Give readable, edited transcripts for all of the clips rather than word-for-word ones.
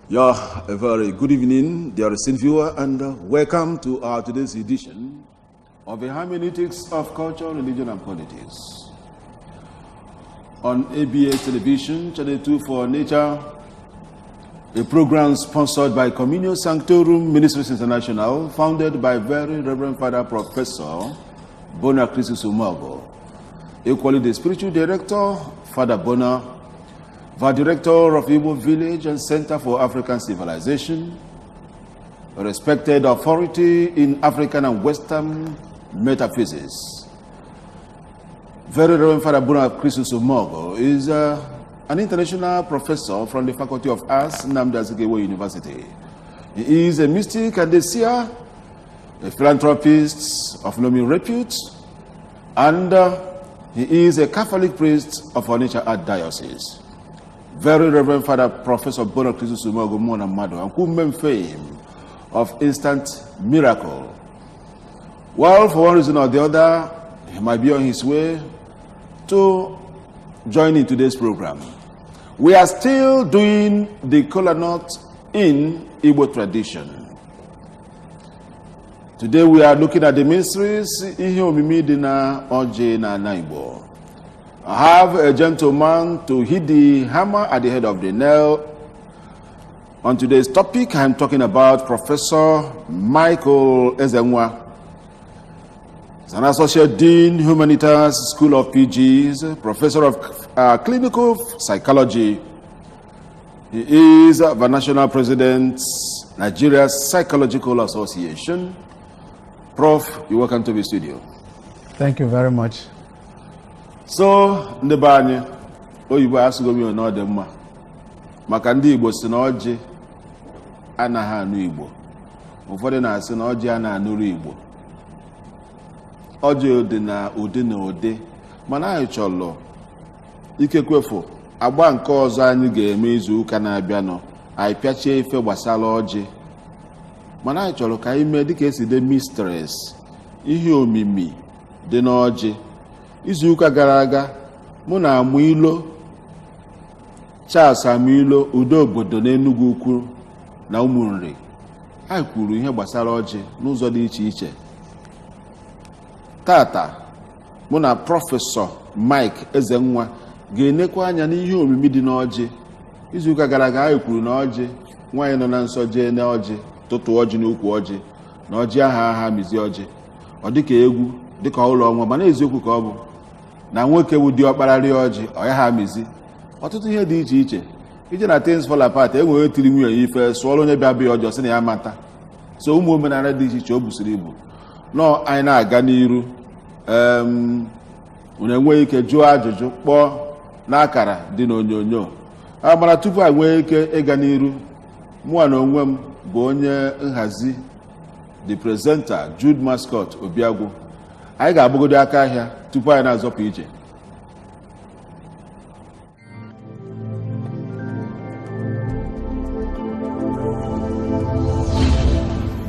Yeah, a very good evening, dear esteemed viewer, and welcome to our today's edition of the Hermeneutics of Culture, Religion, and Politics. On ABA Television, Channel 2 for Nature, a program sponsored by COMMUNIO SANCTORUM Ministries International, founded by very Reverend Father Professor Bona Christus Umago, equally the spiritual director, Father Bona, the director of Igbo Village and Center for African Civilization, a respected authority in African and Western metaphysics. Very Reverend Father Bona Christus Umago is an international professor from the Faculty of Arts, Anambra University. He is a mystic and a seer, a philanthropist of no mean repute, and he is a Catholic priest of Onitsha Archdiocese. Very Reverend Father Professor Bona Christus Umago Mwana Mado, and who made fame of instant miracle. Well, for one reason or the other, he might be on his way to join in today's program. We are still doing the Kola knot in Igbo tradition. Today we are looking at the mysteries Ihe Omimi Dina Oje na Igbo. I have a gentleman to hit the hammer at the head of the nail. On today's topic, I'm talking about Professor Michael Ezenwa. He's an Associate Dean, Humanities, School of PGs, Professor of Clinical Psychology. He is the National President, Nigeria Psychological Association. Prof, you're welcome to the studio. Thank you very much. So, ndị be anyị oyibo asụgomi na ọ dị mma maka ndị Igbo si na ọjị anaghị anụ Igbo, ụfọdụ na-asị na ọjị a na-anụrụ Igbo. Ọjị dị na ụdị na ụdị, mana anyị chọrọ ikekwefu agba nke ọzọ anyị ga-eme izu ụka na-abịanụ, anyị pịachie ife gbasara ọjị, mana anyị chọrọ ka anyị mee dịka esi dị mysteries, ihe omimi dị n'ọjị. Izu ụka gara aga mụ na Amụilo Charles Amụilo udo obodo n'Enugu Ukwu na Ụmụnri, anyị kwuru ihe gbasara ọjị n'ụzọ dị iche iche. Tata mụ na Prọfesọ Mike Ezenwa ga-enekwa anya n'ihe omimi dị n'ọjị. Izu ụka gara aga anyị kwuru na ọjị, nwaanyị nọ na nsọ jee na ọjị tụtụ ọjị n'ukwu ọjị, na ọjị aha mizi ọjị, ọ dịka egwu dịka ụlọ ọnwa, mana eziokwu ka ọ bụ na nwoke wụ dị ọkpara rie ọjị ọ ya ha mizi. Ọtụtụ ihe dị iche iche ije na things fall apart, enwere tiri nwunye ife sụọrọ onye bịa bịa ọjọọ sị na ya mata. So ụmụ omenala dị iche iche o busiri ibu nọ anyị na-aga n'iru. Unu enweghị ike jụọ ajụjụ kpọọ n'akara dị n'onyonyo. Mana tupu anyị nwee ike ịga n'iru, mụa na onwe m bụ onye nhazi, the presenter Jude Mascot Obiagwu. Anyị ga-agbagodo aka ahịa tupu anyị na-azọpụ ije.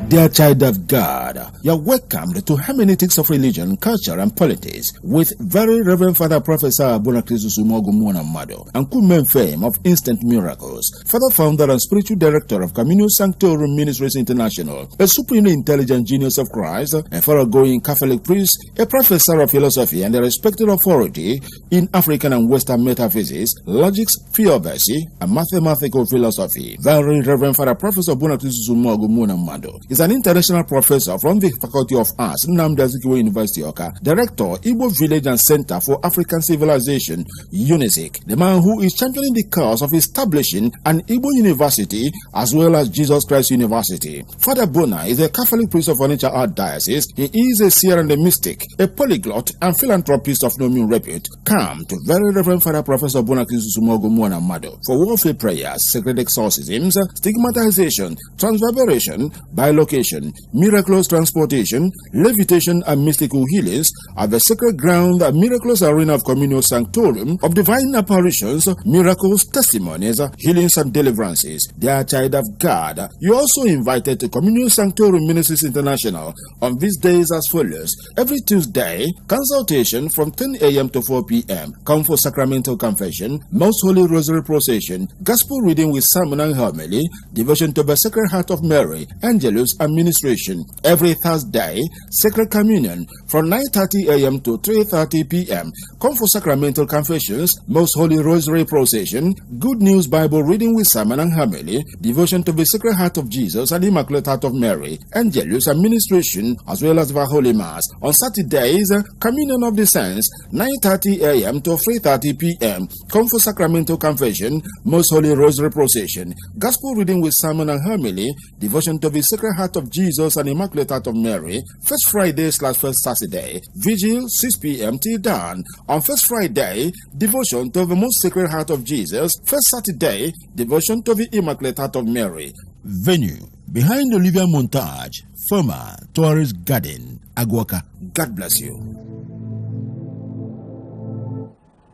Dear child of God, you are welcomed to Hermeneutics of Religion, Culture, and Politics with Very Reverend Father Professor Bona Christus Umago Mwana Mado, and who made fame of instant miracles, Father Founder and Spiritual Director of COMMUNIO SANCTORUM Ministries International, a supremely intelligent genius of Christ, a thoroughgoing Catholic priest, a professor of philosophy, and a respected authority in African and Western metaphysics, logics, theodicy, and mathematical philosophy. Very Reverend Father Professor Bona Christus Umago Mwana Mado is an international professor from the Faculty of Arts, Anambra University, Oka, Director, Igbo Village and Center for African Civilization, UNISIC, the man who is championing the cause of establishing an Igbo University as well as Jesus Christ University. Father Bona is a Catholic priest of Onitsha Archdiocese. He is a seer and a mystic, a polyglot and philanthropist of no mean repute. Come to Very Reverend Father Professor Bona Christus Umago Mwana Mado for warfare prayers, sacred exorcisms, stigmatization, transverbation, bilocation, invocation, miraculous transportation, levitation, and mystical healings at the sacred ground, the miraculous arena of COMMUNIO SANCTORUM of divine apparitions, miracles, testimonies, healings, and deliverances. Dear child of God, you are also invited to COMMUNIO SANCTORUM Ministries International on these days as follows. Every Tuesday, consultation from 10 a.m. to 4 p.m. Come for sacramental confession, Most Holy Rosary procession, gospel reading with sermon and homily, devotion to the Sacred Heart of Mary, Angelus administration. Every Thursday, Sacred Communion from 9:30 a.m. to 3:30 p.m. Come for sacramental confessions, Most Holy Rosary procession, Good News Bible reading with sermon and homily, devotion to the Sacred Heart of Jesus and Immaculate Heart of Mary, Angelus administration, as well as the Holy Mass. On Saturdays, Communion of the Saints, 9:30 a.m. to 3:30 p.m. Come for sacramental confession, Most Holy Rosary procession, gospel reading with sermon and homily, devotion to the Sacred Heart of Jesus and Immaculate Heart of Mary. First Friday/First Saturday, vigil 6 p.m. till dawn. On First Friday, devotion to the Most Sacred Heart of Jesus. First Saturday, devotion to the Immaculate Heart of Mary. Venue: behind Olivia Montage, former Tourist Garden, Agwaka. God bless you.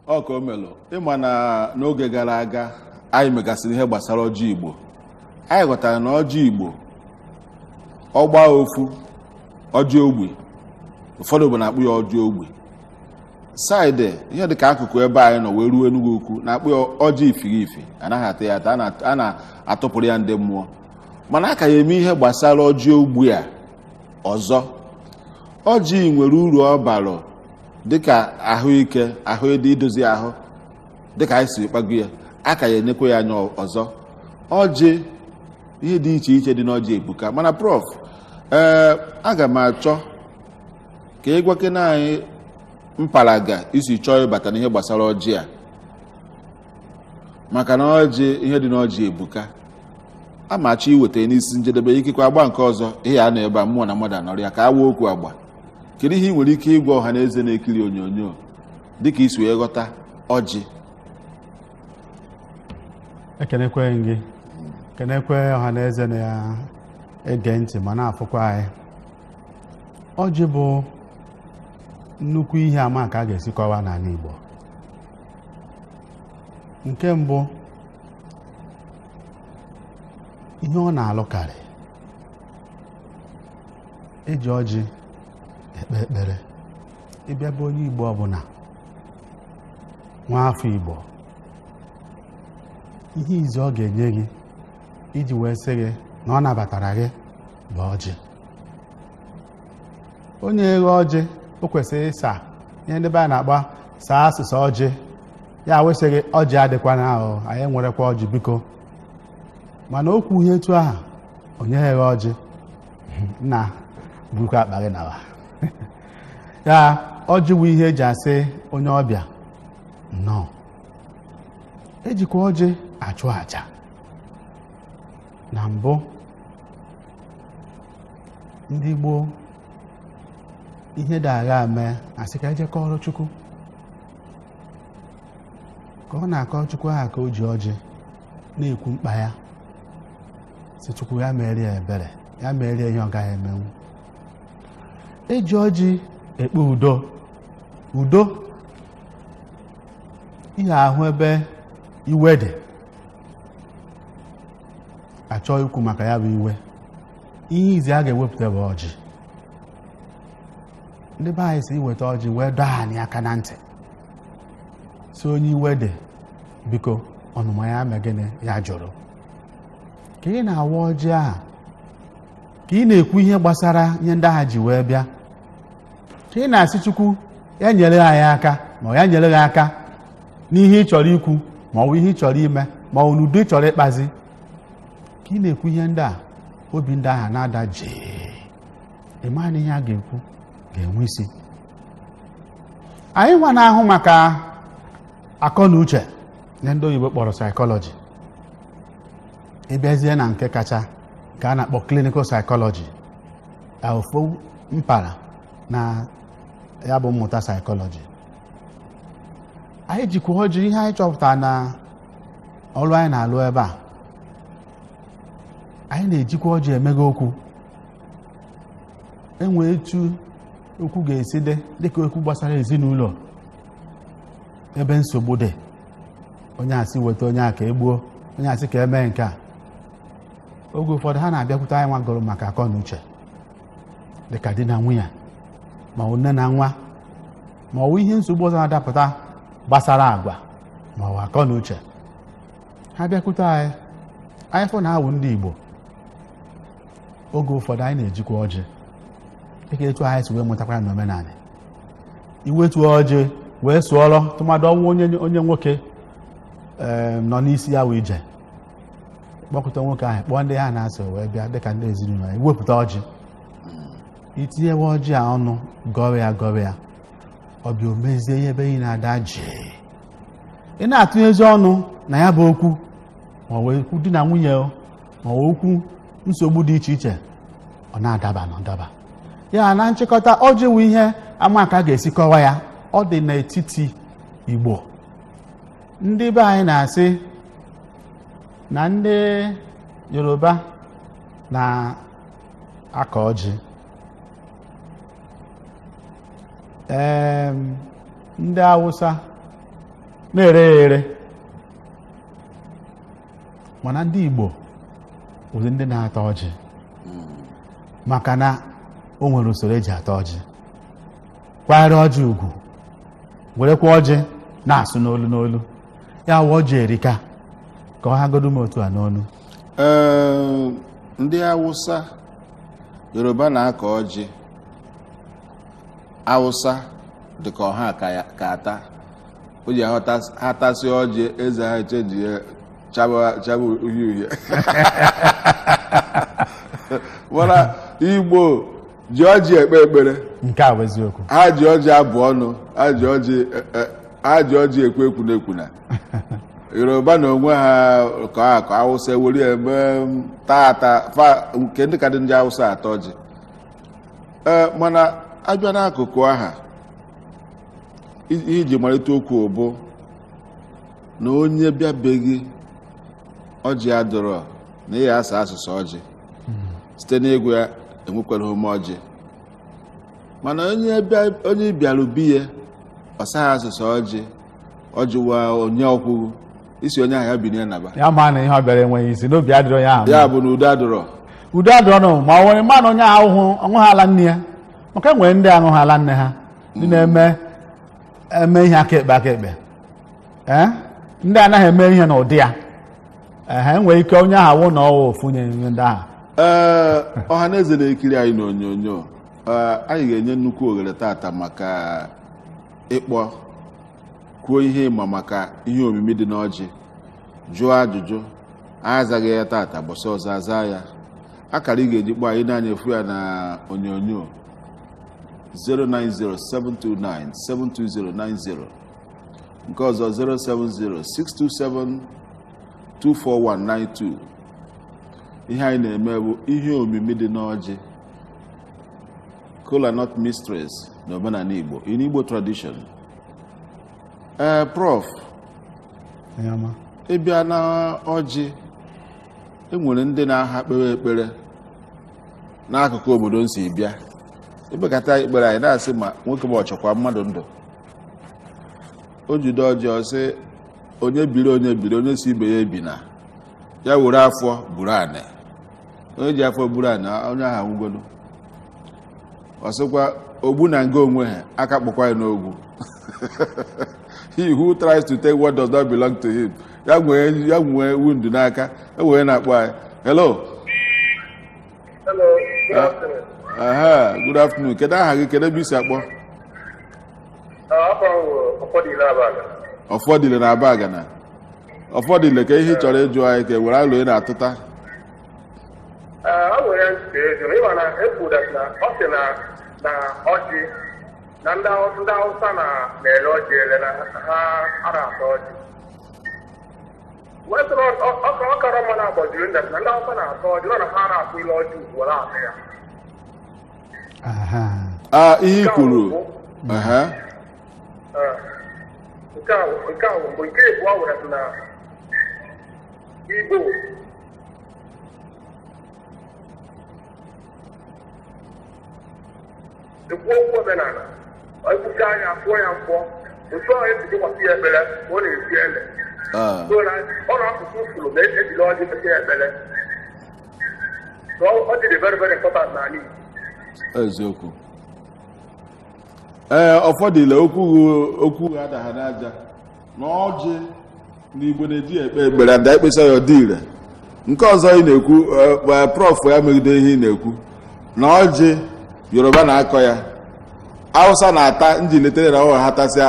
Okomelo, ịma na n'oge gara aga anyị megasịrị ihe gbasara ọjị Igbo. Anyị ghọtara na ọjị Igbo ọgba ofu ọjị ogbe, ụfọdụ bụ na-akpụ ya ọjị ogbe. Saịdị ihe dị ka akụkụ ebe anyị nọ wee ruo Enugu Ukwu na-akpụ ya ọjị ifirifi, anaghị ata ya ata, a na-atụpụrụ ya ndị mmụọ. Mana aka ya eme ihe gbasara ọjị ogbe a ọzọ. Ọjị nwere uru ọ bara dịka ahụike, ahụ idozi ahụ, dịka anyị si kpago ya, aka ya enyekwa ya anya ọzọ. Ọjị ihe dị iche iche dị n'ọjị ebuka. Mana Prof, aga m achọ ka ị gwakene anyị mpalaga isi chọọ ịbata n'ihe gbasara ọjị a, maka na ọjị ihe dị n'ọjị ebuka. Amachi iweta n'isi njedebe, ikekwe agba nke ọzọ ihe a na-ebe a mmụọ na mmadụ anọrọ ya ka awa okwu agba. Kedu ihe ị nwere ike ịgwa ọha na eze na-ekiri onyonyo dịka isi wee ghọta ọjị? Ekenekwe gị, kenekwe ọha na eze na-ege ntị ma na-afụkwa anyị. Ọjị bụ nnukwu ihe ama ka a ga-esi kọwaa n'ala Igbo. Nke mbụ, ihe ọ na-alụkarị, eji ọjị ekpe ekpere. Ịbịa bụ onye Igbo ọbụla, nwa afọ Igbo, ihe izi ọ ga-enye gị iji wee sị gị na ọ nabatara gị bụ ọjị. Onye eghe ọjị, o kwesịrị ịsa ihe ndị be a na-agba saa asụsụ ọjị, ya wesị gị ọjị adịkwana ahụ, anyị nwerekwa ọjị biko. Mana okwu ihe etu ahụ, onye eghe ọjị na bukwa akpa gị nawa. Ya ọjị bụ ihe eji asị onye ọbịa nnọọ. Ejikwa ọjị achụ aja. Na mbụ, ndị Igbo ihe dị agha mee asị ka eje kọrọ Chukwu. Ka ọ na-akọ Chukwu aha ka o ji ọjị na-ekwu mkpa ya, si Chukwu ya merie ya ebere, ya merie ihe ọ gaghị emenwu. Eji ọjị ekpe udo. Udo ihe ahụ ebe iwe dị, achọ ikwu maka ya bụ iwe. Ihe izi a ga-ewepụta bụ ọjị. Ndị be anyị si iweta ọjị wee dọọ anyị aka na ntị, si onye iwe dị biko ọnụma ya megịnị ya jụrụ. Ka ị na-awa ọjị ahụ, ka ị na-ekwu ihe gbasara ihe ndị agha ji wee bịa, ka ị na-asị Chukwu ya nyere anyị aka, ma ya nyere gị aka n'ihe ị chọrọ ikwu, ma ọ bụ ihe ị chọrọ ime, ma ọ bụ n'udo ị chọrọ ịkpazi. Ka ị na-ekwu ihe ndị a, obi ndị agha na-ada jee, ịma na ihe a ga-ekwu ga-enwe isi. Anyị nwa na-ahụ maka akọ na uche, ihe ndị oyibo kpọrọ psychology. Ịbịazie na nke kacha ka a na-akpọ clinical psychology, ofu mpara na ya bụ mmụta psychology. Anyị jikwa ọjị, ihe anyị chọpụtara na ọrụ anyị na-alụ ebe a, anyị na-ejikwa ọjị emega okwu enwe etu okwu ga-esi dịka okwu gbasara ezinụlọ ebe nsogbu dị, onye asị weta onye a ka egbuo, onye asị ka emee nke a. Oge ụfọdụ ha na-abịakwute anyị nwagoro maka akọ na uche dịka di na nwunye ma nne na nwa, ma ọ bụ ihe nsogbu ọzọ na-adapụta gbasara agwa ma ọ bụ akọ na uche. Ha bịakwute anyị fọ na-awụ ndị Igbo. Oge ụfọdụ anyị na-ejikwa ọjị dịka etu anyị si wee mụtakwara n'omenala. Iwetu ọjị wee sụọrọ tụmadụ ọnwụ onye nwoke nọ n'isi ya wee ije, kpọkụta nwoke ahụ kpọọ ndị ha na-asọ wee bịa dịka ndị ezinụlọ ya, iwepụta ọjị, itinyewe ọjị a ọnụ, gọrọ ya, ọ bịa o mezie ihe ebe ị na-ada ji. Ị na-atụnyezi ọnụ na ya bụ okwu, ma ọ wee okwu di na nwunye, ma ọ okwu nsogbu dị iche iche, ọ na-adaba n'ọdaba. Ya na nchịkọta, ọjị wụ ihe ama ka a ga-esi kọwa ya. Ọ dị n'etiti Igbo. Ndị be anyị na-asị na ndị Yoruba na-akọ ọjị, ndị Awụsa na-ere ya ere, mana ndị Igbo ụdị ndị na-ata ọjị, maka na o nwere usoro eji ata ọjị. Kwanyere ọjị ugwu, werekwa ọjị na-asụ n'olu ya wụ ọjị erika, ka ọ hagodu m otu a n'ọnụ. Ndị Awụsa Yoruba na-akọ ọjị. Awụsa dịka ọha ka ata, o ji ha tasị ọjị, eze ha echeji ya chaba uhie mana Igbo ji ọjị ekpe ekpere. Nke a bụ eziokwu. Ha ji ọjị abụ ọnụ, ha ji ọjị ekwu ekwuna. Yoruba na onwe ha ka Awụsa ewere eme tata nke ndị ka dị ndị Awụsa ata ọjị. Mana abịa n'akụkụ aha, iji malite okwu bụ na onye bịabeghị ọjị adọrọ na ihe asa asụsụ ọjị site n'egwu ya enwekwara ome ọjị. Mana onye bịara ubi ya ọsaghị asụsụ ọjị wa onye ọkwụghị isi onye ahụ ya bi n'Anambra ya ma na ihe ọ bịara enweghị isi n'obi adịrọ ya. Ya bụ na udo adọrọ nọ, ma ọ nwere mmanụ onye ahụ ọṅụghala nne ya, maka nwere ndị aṅụghala nne ha, ndị na-eme ihe aka ekpe ndị anaghị eme ihe n'ụdị ya. Ha enwere ike onye ahụ awụ na ọwụ ofunye ndị ahụ. Ọha na eze na-ekiri anyị n'onyonyo, anyị ga-enye nnukwu ohere tata maka ịkpọ kwuo ihe ịma maka ihe omimi dị n'ọjị, jụọ ajụjụ. Anyị azaghị ya tata, bọsị ọzọ aza ya. Akara ị ga-eji kpọọ anyị na-anya efu ya na onyonyo 09072972090, nke ọzọ 07062724192. Ihe anyị na-eme bụ ihe omimi dị n'ọjị, Kola Nut Mistress na omenala Igbo, in Igbo tradition. Prof, ịbịa na ọjị, enwere ndị na-aha kpere ekpere n'akụkụ obodo nsi bịa. Ebekata ikpere anyị na-asị ma nwoke ma ọchọkwa mmadụ ndụ. O jide ọjị ọsị onye biri onye si ibe ya ebina, ya were afọ buru anị. Onye ji afọ buru anị, onye ahụ anwụgodo. Ọsịkwa ogbu na nga onwe ha aka kpọkwa ya n'ogwu. He who tries to take what does not belong to him, ya nwee wound n'aka. Ewee na-akpọ anyị. Hello. Hello, good afternoon. Good afternoon. Kedu aha gị? Kedu ebe isi akpọ? Ọfọdịle na Abagana. Ọfọdịle ka ihe ị chọrọ ịjụ anyị ka were alụ ị na-atụta. Ọ nwere ntị eju ịma na ekwudat na ọ sị na ọjị na ndị Hausa na-ele ọjị ele na ha ara atọ ọjị. Ọ kara mma na agbaziri ndat na ndị Hausa na-atọ ọjị na ha ara atụ ile ọjị ugbo na-atụ ya. Ihe i kwuru. Nke a bụ mgbe nke ebu a were na Igbo. ekwu okwu omenala ekwucha anya kwụọ ya mkpọ otu ọha esi gbasị ya ekpere ka ọ na-esi ele so na ọ na-asụsụ usoro ma ejiri ọjị mesi ya ekpere so ọ dị very very important n'ala Igbo. Eziokwu. Ụfọdụ okwu adaha n'aja na ọjị n'Igbo na-eji ekpe ekpere ada ekpesa ya ọdị ire. Nke ọzọ ị na-ekwu prof ya megide ihe ị na-ekwu na ọjị Yoruba na-akọ ya Hausa na-ata nji letere na ọha hatasị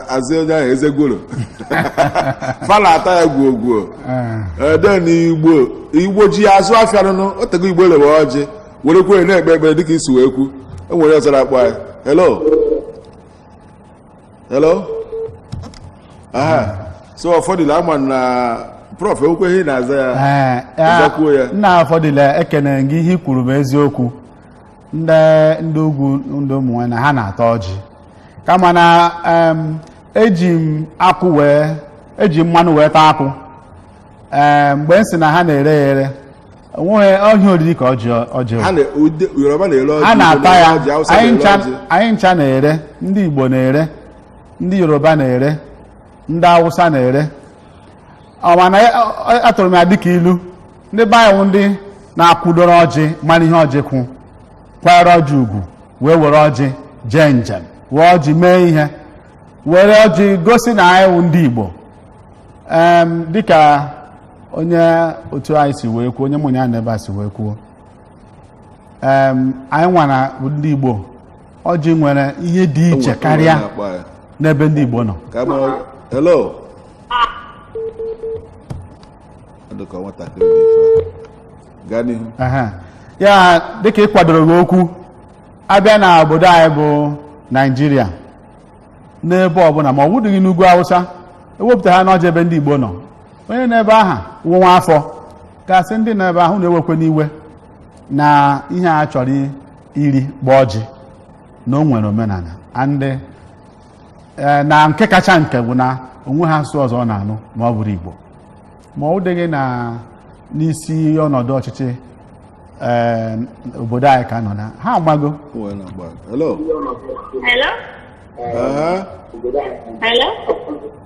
azị onye ahụ ezegworo fa na-ata ya gwuo ede na Igbo ji azụ afịa nụnụ otego Igbo lewe ọjị were kwere na-ekpe ekpere dịka isi wee kwu enwere ọzọ na-akpọ ya hello so ụfọdụ ama na prof ekweghị na-aza ya nna ụfọdụ ekene gị ihe kwuru bụ eziokwu ndị ugwu ndị ụmụ na ha na-ata ọjị kama na eji mmanụ wee taa akpụ mgbe m sị na ha na-ere ya ere onweghị ọhịa oriri ka ọjị ha na-ata ya anyị ncha na-ere ndị Igbo na-ere ndị Yoruba na-ere ndị Hausa na-ere mana atụrụ m ya dịka ilu ndị be anyị ndị na-akwụdoro ọjị mana ihe ọjị kwụ kwanyere ọjị ugwu wee were ọjị jee njem wee ọjị mee ihe were ọjị gosi na anyị wụ ndị Igbo dịka onye otu anyị si wee kwuo onye mụnye anyị n'ebe a si wee kwuo anyị nwa na ndị Igbo ọjị nwere ihe dị iche karịa n'ebe ndị Igbo nọ. Hello. Ya dịka ị kwadoro gị okwu abịa na obodo anyị bụ Naịjirịa n'ebe ọbụla ma ọ bụdịghị n'ugwu Awụsa ewepụta ha n'ọjị ebe ndị Igbo nọ onye n'ebe aha nwa afọ gasị ndị n'ebe ahụ na-ewekwe n'iwe na ihe a chọrọ iri gba ọjị na o nwere omenala ndị na nke kacha nke bụ na onwe ha asụ ọzọ ọ na-anụ ma ọ bụrụ Igbo ma ọ dịghị na n'isi ọnọdụ ọchịchị obodo anyị ka nọ na ha agbago. Hello.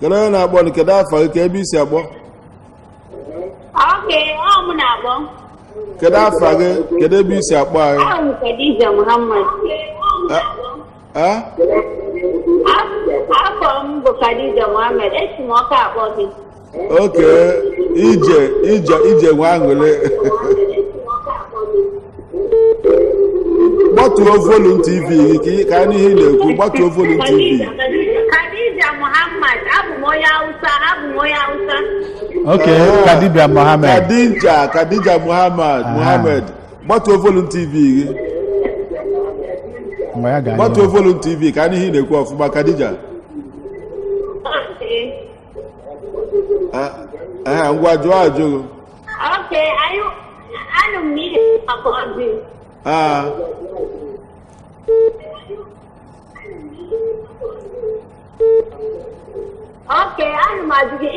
Kedu onye na-akpọ kedu afọ gị ka ebe isi akpọ? Ọ mụ na-akpọ. Kedu afọ gị kedu ebe isi akpọ anyị? Ahụ Khadija Muhammad. Afọ m bụ Khadija Muhammad, esi m Ọka akpọ gị. Okay, ije nwa aṅụrị. Gbatuo volume TV gị ka anyị ihe na-ekwu gbatuo volume TV. Khadija Muhammad, abụ m onye Hausa. Okay, Khadija Muhammad. Khadija Muhammad. Gbatuo volume TV gị. Gbatuo volume TV ka anyị ihe na-ekwu ọfụma Khadija. Ngwa jụọ ajụ. Okay, anụ m n'ihe maka ọjị. Okay, anụ m ajụ gị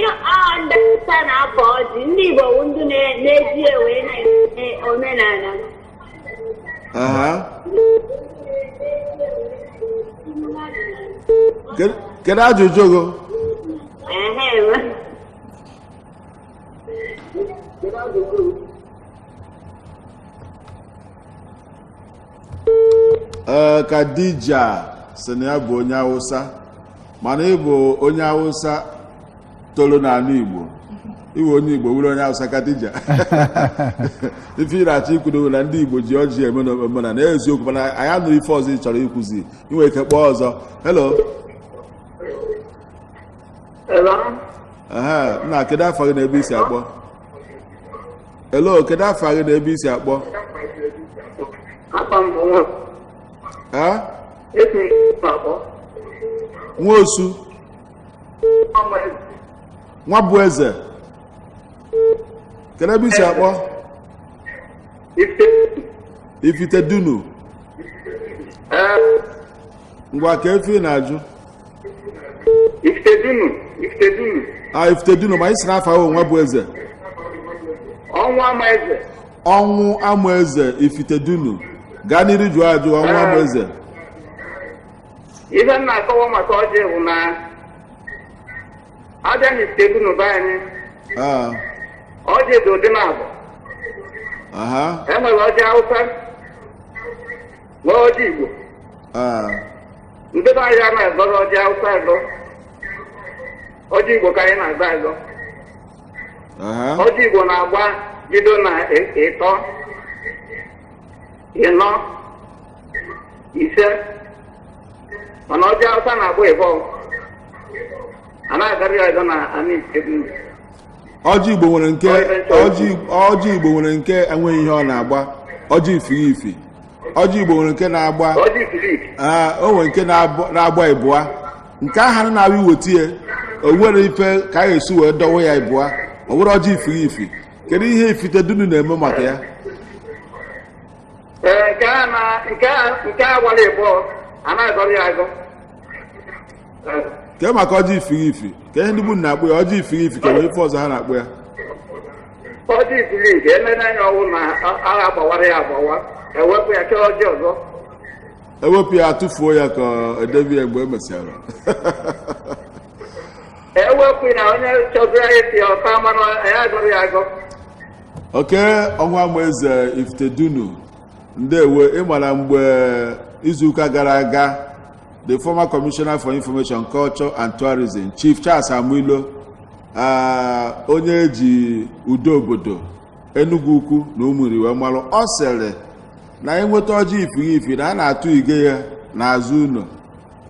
ndị nta na-akọ ọjị ndị Igbo bụ ndị na-eji ewe na omenala. Kedu ajụjụ gị? Khadija sị na ya bụ onye Hausa mana ị bụ onye Hausa toro n'ala Igbo iwe onye Igbo were onye Hausa Khadija ife ị na-achọ ikwudo na ndị Igbo ji ọjị eme n'omenala na eziokwu mana anyị anụrụ ife ọzọ ị chọrọ ikwuzi inwe ike kpọọ ọzọ. Hello. Nna kedu afọ gị na ebe isi akpọ? Hello, kedu afọ gị na ebe isi akpọ? Nwosu nwa bụ eze kedu ebe isi akpọ? Ifitedunu. Ngwa ka efi na-ajụ Ifitedunu ma isi n'afọ ahụ nwa bụ eze ọnwụ ama eze Ifitedunu gaa n'iru jụọ ajụ ọnwụ ama eze. Ife na-akọwa maka ọjị bụ na abịa n'itebu n'ụba anyị. Ọjị dị ụdị na-abụ. E nwere ọjị Hausa, nwee ọjị Igbo. Ndị be anyị na-agọrọ ọjị Hausa agọ. Ọjị Igbo ka anyị na-agba agọ. Ọjị Igbo na-agba bido na ịtọ, ịnọ, ise. Mana ọjị Hausa na-agba ịbọ. A na-agarị agọ na anị itebu. Ọjị Igbo nwere nke ọjị Igbo nwere nke enweghị ihe ọ na-agba. Ọjị ifirifi. Ọjị Igbo nwere nke na-agba. Ọjị ifirifi. O nwere nke na-agba ịbụa. Nke ahụ na-abịa iweta ya, o nwere ife ka a ga-esi wee dọwa ya ịbụa. Ọ bụrụ ọjị ifirifi. Kedu ihe ifite dunu na-eme maka ya? Nke a gbara ịbụọ, a na-agọrọ ya agọ. Ke maka ọjị ifirifi, ka ihe ndị bụ na-akpụ ya ọjị ifirifi ka nwere ife ọzọ ha na-akpụ ya. Ọjị ifirifi emena anya ọwụ na agha agbawara ya agbawa, ewepụ ya chọọ ọjị ọzọ. Ewepụ ya atụfuo ya ka edebi ya mgbe e mesịara. Ewepụ na onye chọziri ya esi ọta mmanụ ya agọrọ ya agọ. Oke ọnwa Amaeze Ifitedunu ndewo ịmara mgbe izuụka gara aga the former Commissioner for Information, Culture and Tourism, Chief Charles Amuilo, onye eji udo obodo Enugu Ukwu na Umuri wee malụ, ọ sịrị na enweta ọjị ifirifi na a na-atụ ige ya n'azụ ụlọ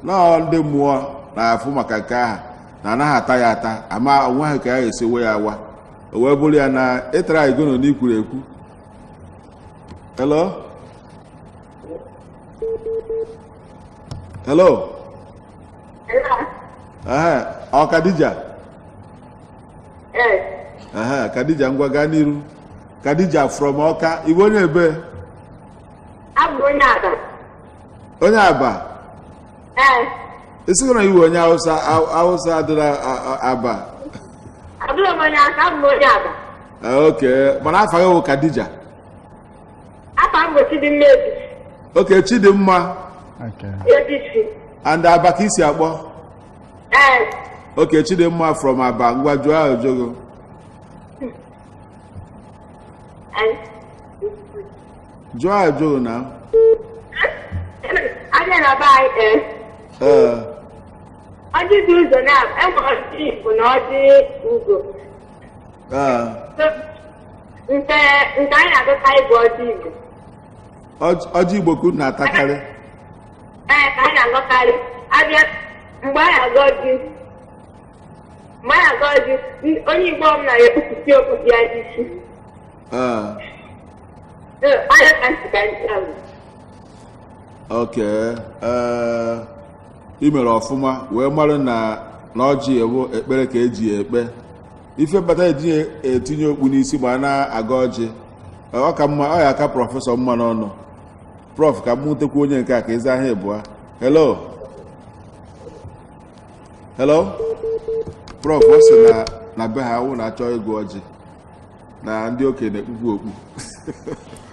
na ndị mmụọ na-afụ maka nke ahụ na anaghị ata ya ata ama onwe ha ka ya ga-esiwe ya awa, o wee bụrụ ya na ịtara igono n'ikwuru ekwu. Hello? Hello? Ọ Khadija? Khadija ngwa gaa n'iru. Khadija from Ọka, Igbo onye ebe? Abụ onye Aba. Onye Aba? Isi na iwu onye Hausa adịla Aba? Abụrụ m onye Aba, abụ m onye Aba. Okay, mana afa gị bụ Khadija? Afa m bụ Chidimma Ebisi. Okay, Chidimma. Ebisi. And Aba ka isi akpọ? Okay, Chidimma from Aba, ngwa jụọ ajụjụ. Jụọ ajụjụ na. Abịa na be anyị ọjị dị ụzọ na-enwe ọjị Igbo na ọjị Ugo. Nke anyị na-agụkarị bụ ọjị Igbo. Ọjị Igbo ka unu na-atakarị? Ka anyị na-agụkarị. Abịa mgbe anyị agụ ọjị, onye Igbo ọbụla na-ekpupusi okpu dị ya n'isi. Anya ka ntị ka ntị ahụ. Okay, ị mere ọfụma wee mara na ọjị ewu ekpere ka eji ekpe. Ife bata eji etinye okpu n'isi ma a na-aga ọjị. Ọ ka mma, ọ ya aka prọfesọ mma n'ọnụ. Prof ka m ntekwa onye nke a ka ezi ahịa ịbụa. Hello? Hello? Prof ọ sị na be ha wụ na-achọ ịgụ ọjị na ndị okenye na-ekpubu okpu.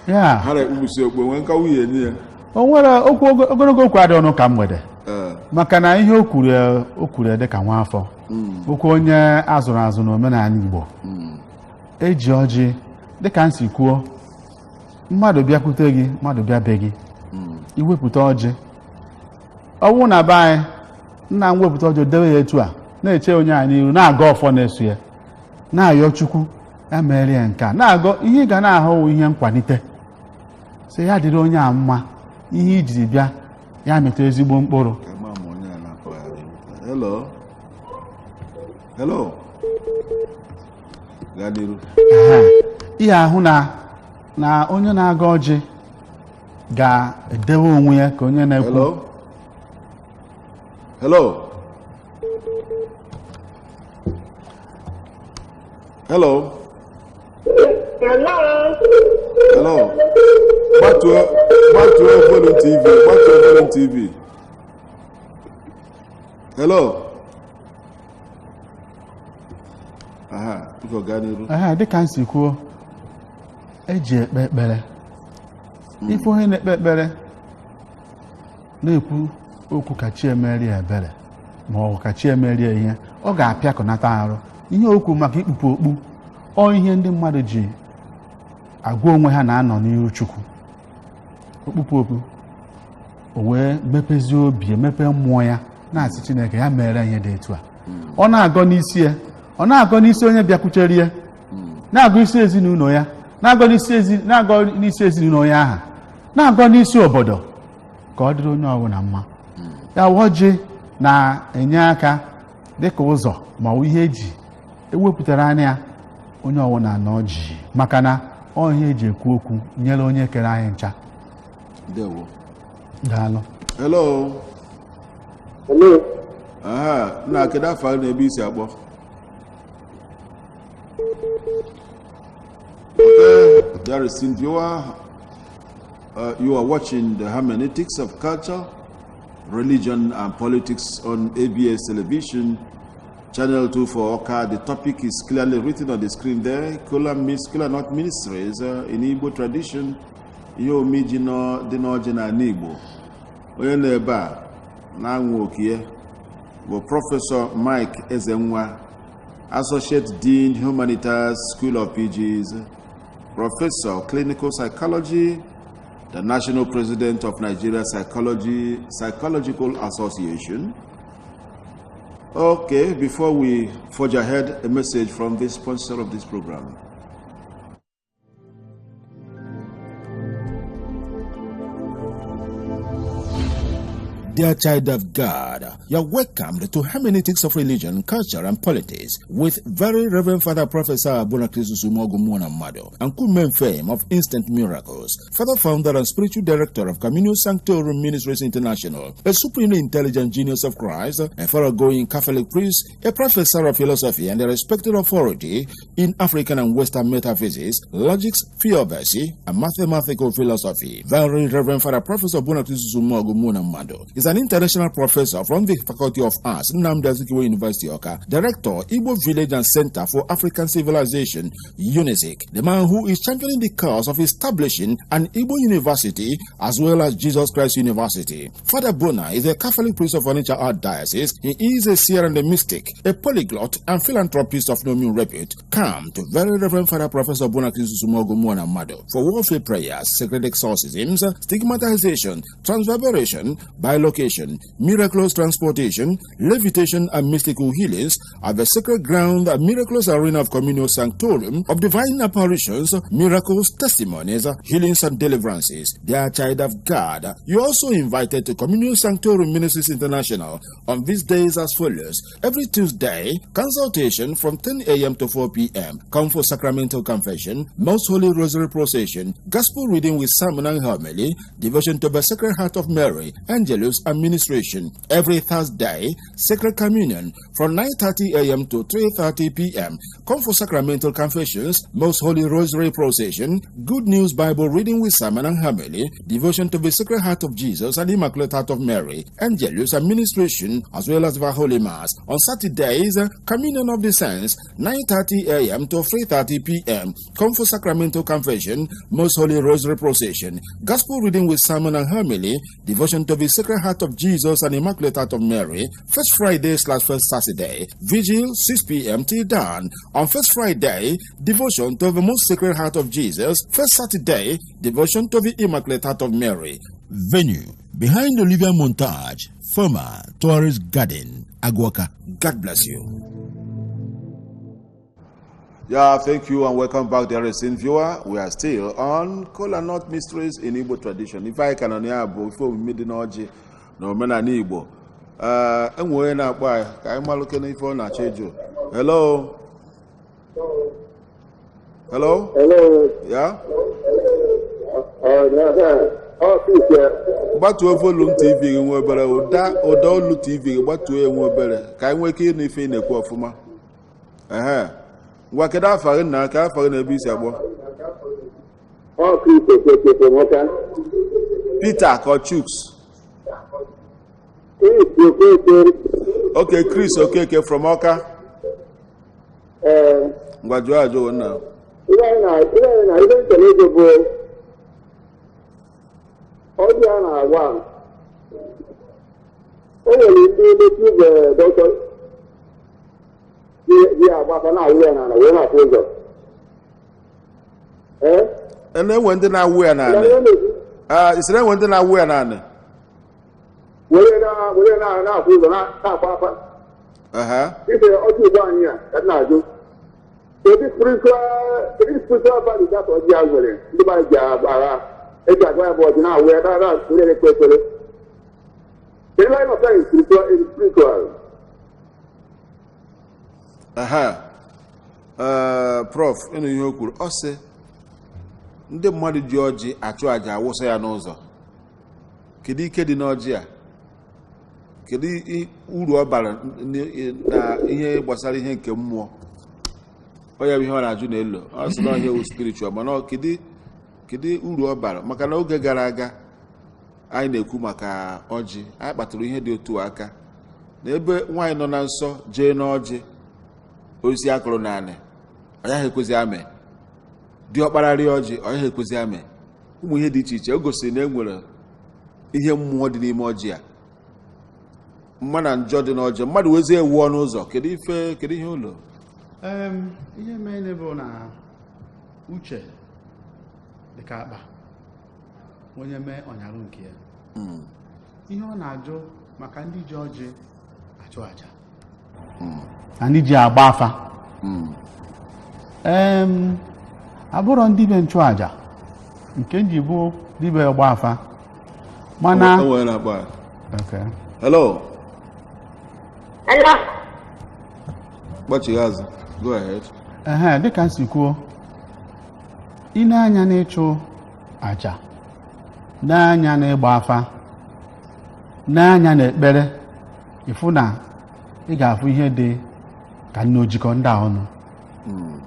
Ha na-ekpubusi okpu nwee nka nwunye nye ya. O nwere okwu ogologo okwu adị ọnụ ka mgbede maka na ihe o kwuru dị ka nwa afọ okwu onye azụrụ azụ na omenala Igbo eji ọjị dịka nsi kwuo mmadụ bịakwute gị mmadụ bịa be gị iwepụta ọjị ọ bụrụ na be anyị nna m wepụta ọjị dewe ya etu a na-eche onye anyị n'iru na-aga ọfọ na-eso ya na-ayọ Chukwu ya mere ya nke a na-agọ ihe ị ga na-ahụ ihe nkwalite sị ya dịrị onye a mma ihe ijiri bịa ya meta ezigbo mkpụrụ. Hello? Hello? Ihe ahụ na onye na-aga ọjị ga-edewe onwe ya ka onye na-ekwu. Hello? Hello? Hello? Hello? Gbatuo volume TV. Hello? Dịka m si kwuo eji ekpe ekpere ife onye na-ekpe ekpere na-ekwu okwu ka chi emeri ebere ma ọ ka chi emeri ihe ọ ga-apịakọnata arụ ihe okwu maka ikpupu okpu ọ ihe ndị mmadụ ji agwa onwe ha na-anọ n'ihu Chukwu okpukpu okpu o wee mepezie obi emepe mmụọ ya na-asị Chineke ya mere ihe dị etu a ọ na-agọ n'isi ya ọ na-agọ n'isi onye bịakwutere ya na-agọ isi ezinụlọ ya na-agọ n'isi ezinụlọ ya aha na-agọ n'isi obodo ka ọ dịrị onye ọbụla mma ya ọjị na-enye aka dịka ụzọ ma ọ ihe eji ewepụtara anya onye ọbụla na ọjị maka na ọ ihe eji ekwu okwu nyere onye kere anyị ncha. Ndewo. Daalụ. Hello. Hello. Na kedu afọ na ebe isi akpọ? Okay, there is viewer. You are watching the hermeneutics of culture, religion and politics on ABS television, channel 2 for Oka. The topic is clearly written on the screen there. Kola not ministries in Igbo tradition. Yo mijino dinoje na Igbo. Onye na-ebe a na-anwụ okie bụ Professor Mike Ezenwa, Associate Dean Humanities School of PGs, Professor Clinical Psychology, the National President of Nigeria Psychological Association. Okay, before we forge ahead, a message from the sponsor of this program. Dear child of God, you are welcomed to Hermeneutics of Religion, Culture and Politics with Very Reverend Father Professor Mado and Kumen Fame of Instant Miracles, Father Founder and Spiritual Director of COMMUNIO SANCTORUM Ministries International, a supremely intelligent genius of Christ, a thoroughgoing Catholic priest, a professor of philosophy and a respected authority in African and Western metaphysics, logics, theodicy, and mathematical philosophy. Very Reverend Father Professor Mado is an international professor from the Faculty of Arts, Anambra University, Oka, Director, Igbo Village and Center for African Civilization, UNISIC, the man who is championing the cause of establishing an Igbo University as well as Jesus Christ University. Father Bona is a Catholic priest of Onitsha Archdiocese. He is a seer and a mystic, a polyglot and philanthropist of no mean repute. Come to Very Reverend Father Professor Bona Mado for warfare prayers, sacred exorcisms, stigmatization, transverbation, bilocation, miraculous transportation, levitation, and mystical healings at the sacred ground and miraculous arena of COMMUNIO SANCTORUM of divine apparitions, miracles, testimonies, healings, and deliverances. Dear child of God, you are also invited to COMMUNIO SANCTORUM Ministries International on these days as follows. Every Tuesday, consultation from 10 a.m. to 4 p.m. Come for sacramental confession, Most Holy Rosary procession, gospel reading with sermon and homily, devotion to the Sacred Heart of Mary, Angelus, administration. Every Thursday, Sacred Communion from 9:30 a.m. to 3:30 p.m. Come for sacramental confessions, Most Holy Rosary procession, Good News Bible reading with sermon and homily, devotion to the Sacred Heart of Jesus and Immaculate Heart of Mary, Angelus administration, as well as the Holy Mass. On Saturdays, Communion of the Saints, 9:30 a.m. to 3:30 p.m. Come for sacramental confession, Most Holy Rosary procession, Gospel reading with sermon and homily, devotion to the Sacred Heart of Jesus and Immaculate Heart of Mary. First Friday / First Saturday, Vigil 6 p.m. till dawn. On First Friday, devotion to the Most Sacred Heart of Jesus. First Saturday, devotion to the Immaculate Heart of Mary. Venue behind Olivia Montage, former Tourist Garden, Agwaka. God bless you. Yeah, thank you and welcome back, dear esteemed viewer. We are still on Kola Not Mysteries in Igbo tradition. If I can only have before we meet the Noji, no man and Igbo. And we're not by I'm looking for na Chejo. Hello. Hello? Hello. Yeah? But to a volume TV in Webere, or Dolu TV, what to a Webere. Can we keep anything in a quafuma? What can I find now? Can I find a bisabo? Peter or Chooks? Okay, Chris, okay, from Oka. What do I do now? nwere ndị native doctor dị agbafa na-awụ ya n'ala wee na-afụ ụzọ. Na-enwe ndị na-awụ ya n'ala. Isiri enwe ndị na-awụ ya n'ala. Were na-afụ ụzọ na-akwa afa. Ife ọjị Igbo anyị a ka na-ajụ. Kedu spiritual value that ọjị a nwere ndị mmadụ ji agha eji agwa ya bụ ọjị na-awụ ya na-ekpe ekpere. The line of time is spiritual. Prof, ịnụ ihe o kwuru, ọ sị ndị mmadụ ji ọjị achụ àjà awụsa ya n'ụzọ. Kedu ike dị n'ọjị a? Kedu uru ọ bara na ihe gbasara ihe nke mmụọ? Ọ ya bụ ihe ọ na-ajụ n'elu. Ọ sị na ihe wu spiritual, mana kedu uru ọ bara? Maka na oge gara aga anyị na-ekwu maka ọjị, anyị kpatụrụ ihe dị otu aka na ebe nwaanyị nọ na nsọ jee n'ọjị osisi akụrụ naanị ọ yaghị ekwezi ame, dị ọkpararị ọjị ọ yaghị ekwezi ame, ụmụ ihe dị iche iche. O gosiri na e nwere ihe mmụọ dị n'ime ọjị a, mma na njọ dị n'ọjị. Mmadụ wezie ewu ọnụ ụzọ, kedu ihe ụlọ? Ihe mere bụ na uche dị ka akpa onye mee ọnyarụ nke ya. Ihe ọ na-ajụ maka ndị ji ọjị achụ àjà na ndị ji agba afa, abụrọ ndị be nchụàjà nke nji bụ dibịa agba afa, mana hello Hello. Gbachi azụ, go ahead. Dịka nsi kwuo, ị na-anya n'ịchụ àjà, n'anya n'ịgba afa, n'anya n'ekpere, ịfụ na ị ga-afụ ihe dị ka nne ojikọ ndị a ọnụ.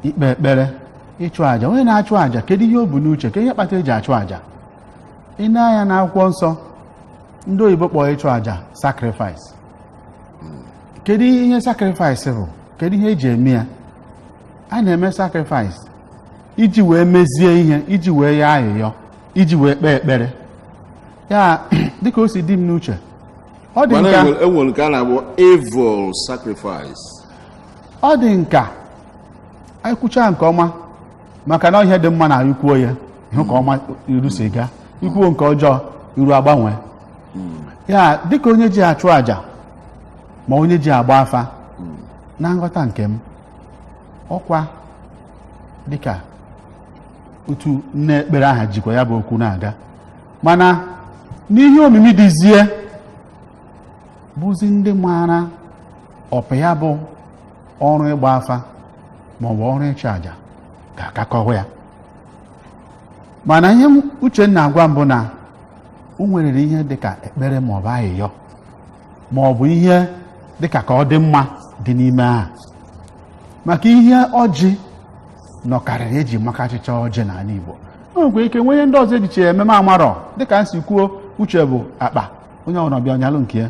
Ikpe ekpere, ịchụ àjà. Onye na-achụ àjà, kedu ihe o bu n'uche? Kedu ihe kpatara eji achụ àjà? Ị na-anya n'akwụkwọ nsọ, ndị oyibo kpọrọ ịchụ àjà sacrifice. Kedu ihe sacrifice bụ? Kedu ihe eji eme ya? A na-eme sacrifice iji wee mezie ihe, iji wee ya ayịyọ, iji wee kpee ekpere. Ya dịka o si dị m n'uche, ọ dị nka enwere nke a na-akpọ evil sacrifice. Ọ dị nka anyị kwuchaa nke ọma, maka na ihe dị mma na ikwuo ya ihu ka ọma iru si gaa, ikwuo nke ọjọọ iru agbanwe. Ya dịka onye ji achụ àjà ma onye ji agba afa, na nghọta nke m, ọkwa dịka otu nne ekpere aha jikwa ya bụ okwu na-aga, mana n'ihe omimi dịzie bụzi ndị maara ọpa ya bụ ọrụ ịgba afa maọbụ ọrụ ịchụ àjà ga-akakọwa ya. Mana ihe Uchenna agwa mbụ na o nwere ihe dịka ekpere maọbụ ayịyọ maọbụ ihe dịka ka ọ dị mma dị n'ime aha, maka ihe ọjị nọkarịrị eji maka achịcha ọjị n'ala Igbo. O nwekwa ike nwee ndị ọzọ ejiche ememe amarọ, dịka nsi kwuo, uche bụ akpa, onye ọbụla bịa ọnyalụ nke ya.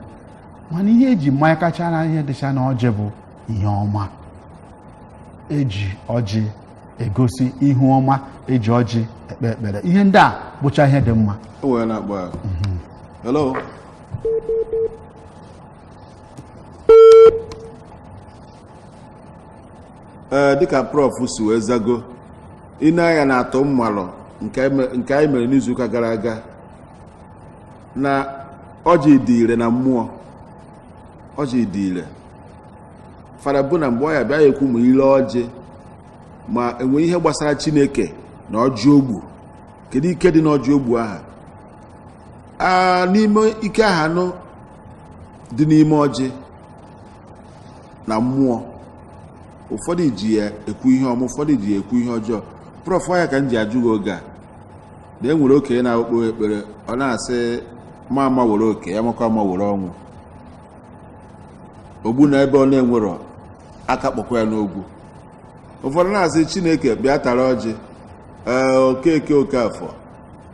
Mana ihe eji mmanya kacha na ihe dịcha na ọjị bụ ihe ọma. Eji ọjị egosi ihu ọma, eji ọjị ekpe ekpere. Ihe ndị a bụcha ihe dị mma. Hello. Dịka Prof si wee zago, ị na-anya na-atọ mmalụ nke anyị mere n'izuụka gara aga na ọjị dị ire na mmụọ. Ọjị dị ire. Fada bụ na mgbe ọ ya bịa ekwu ma ile ọjị ma enwe ihe gbasara Chineke na ọjị ogbu. Kedu ike dị n'ọjị ogbu aha? N'ime ike aha anọ dị n'ime ọjị na mmụọ, ụfọdụ ji ya ekwu ihe ọma, ụfọdụ ji ya ekwu ihe ọjọọ. Prof, ya ka m ji ajụ gị oge a na enwere okenye na-akpọ ekpere, ọ na-asị ma ama were oke ya, makwa ama were ọnwụ. Ogbu na ebe ọ na-enwero aka kpọkwa ya n'ogwu. Ụfọdụ na-asị Chineke bịa tara ọjị, Okeke Okafọ,